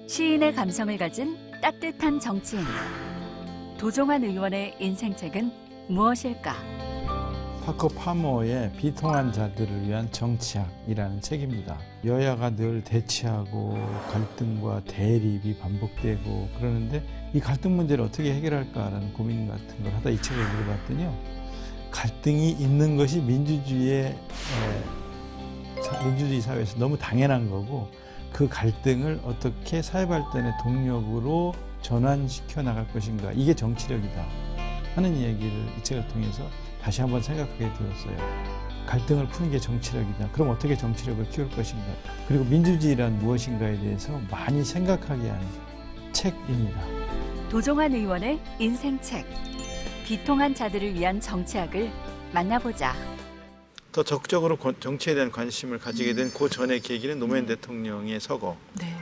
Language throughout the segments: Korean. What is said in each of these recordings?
시인의 감성을 가진 따뜻한 정치인. 도종환 의원의 인생책은 무엇일까? 파커 파머의 비통한 자들을 위한 정치학이라는 책입니다. 여야가 늘 대치하고 갈등과 대립이 반복되고 그러는데 이 갈등 문제를 어떻게 해결할까라는 고민 같은 걸 하다 이 책을 읽어봤더니요. 갈등이 있는 것이 민주주의 사회에서 너무 당연한 거고 그 갈등을 어떻게 사회 발전의 동력으로 전환시켜 나갈 것인가, 이게 정치력이다 하는 얘기를 이 책을 통해서 다시 한번 생각하게 되었어요. 갈등을 푸는 게 정치력이다. 그럼 어떻게 정치력을 키울 것인가. 그리고 민주주의란 무엇인가에 대해서 많이 생각하게 하는 책입니다. 도종환 의원의 인생책. 비통한 자들을 위한 정치학을 만나보자. 더 적극적으로 정치에 대한 관심을 가지게 된 그 전의 계기는 노무현 대통령의 서거. 네.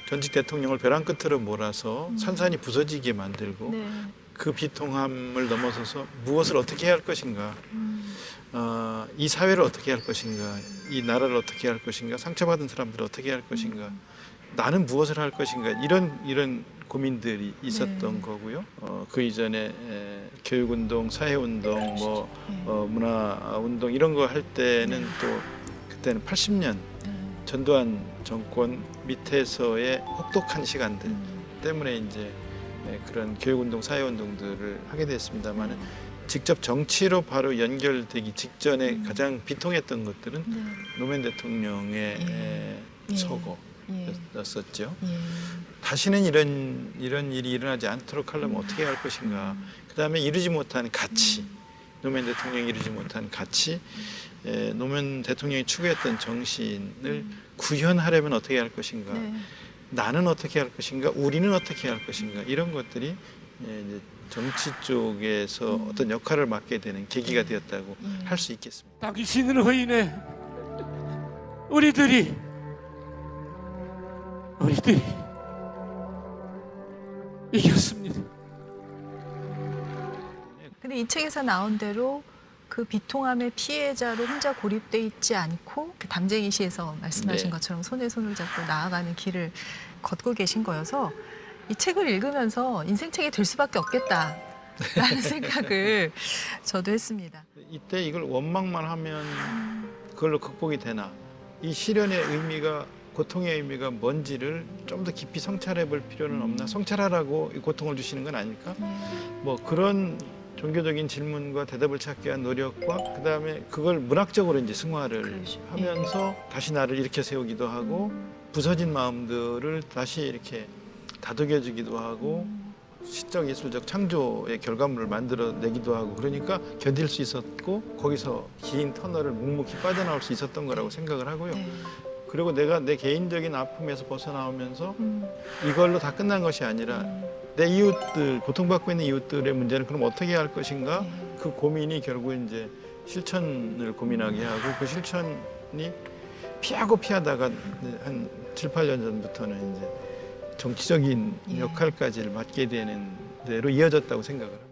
전직 대통령을 벼랑 끝으로 몰아서 산산이 부서지게 만들고 네. 그 비통함을 넘어서서 무엇을 어떻게 해야 할 것인가, 이 사회를 어떻게 할 것인가, 이 나라를 어떻게 할 것인가, 상처받은 사람들을 어떻게 할 것인가, 나는 무엇을 할 것인가, 이런 고민들이 있었던 거고요. 그 이전에 교육운동, 사회운동, 문화운동 이런 거 할 때는 또 그때는 80년 전두환 정권 밑에서의 혹독한 시간들 때문에 이제 그런 교육운동, 사회운동들을 하게 됐습니다만 직접 정치로 바로 연결되기 직전에 가장 비통했던 것들은 노무현 대통령의 서거였었죠. 다시는 이런 일이 일어나지 않도록 하려면 어떻게 할 것인가. 그다음에 이루지 못한 가치, 노무현 대통령이 이루지 못한 가치, 노무현 대통령이 추구했던 정신을 구현하려면 어떻게 할 것인가. 나는 어떻게 할 것인가, 우리는 어떻게 할 것인가, 이런 것들이 이제 정치 쪽에서 어떤 역할을 맡게 되는 계기가 되었다고 할 수 있겠습니다. 당신으로 인해 우리들이 이겼습니다. 근데 이 책에서 나온 대로 그 비통함의 피해자로 혼자 고립돼 있지 않고 그 담쟁이 시에서 말씀하신 것처럼 손에 손을 잡고 나아가는 길을 걷고 계신 거여서 이 책을 읽으면서 인생책이 될 수밖에 없겠다라는 생각을 저도 했습니다. 이때 이걸 원망만 하면 그걸로 극복이 되나? 이 시련의 의미가, 고통의 의미가 뭔지를 좀 더 깊이 성찰해 볼 필요는 없나? 성찰하라고 이 고통을 주시는 건 아닐까? 뭐 그런 종교적인 질문과 대답을 찾기 위한 노력과 그다음에 그걸 문학적으로 이제 승화를 하면서 다시 나를 일으켜 세우기도 하고 부서진 마음들을 다시 이렇게 다독여주기도 하고 시적 예술적 창조의 결과물을 만들어내기도 하고, 그러니까 견딜 수 있었고 거기서 긴 터널을 묵묵히 빠져나올 수 있었던 거라고 생각을 하고요. 그리고 내가 내 개인적인 아픔에서 벗어나오면서 이걸로 다 끝난 것이 아니라 내 이웃들, 고통받고 있는 이웃들의 문제는 그럼 어떻게 할 것인가? 그 고민이 결국 이제 실천을 고민하게 하고, 그 실천이 피하다가 한 7, 8년 전부터는 이제 정치적인 역할까지를 맡게 되는 대로 이어졌다고 생각을 합니다.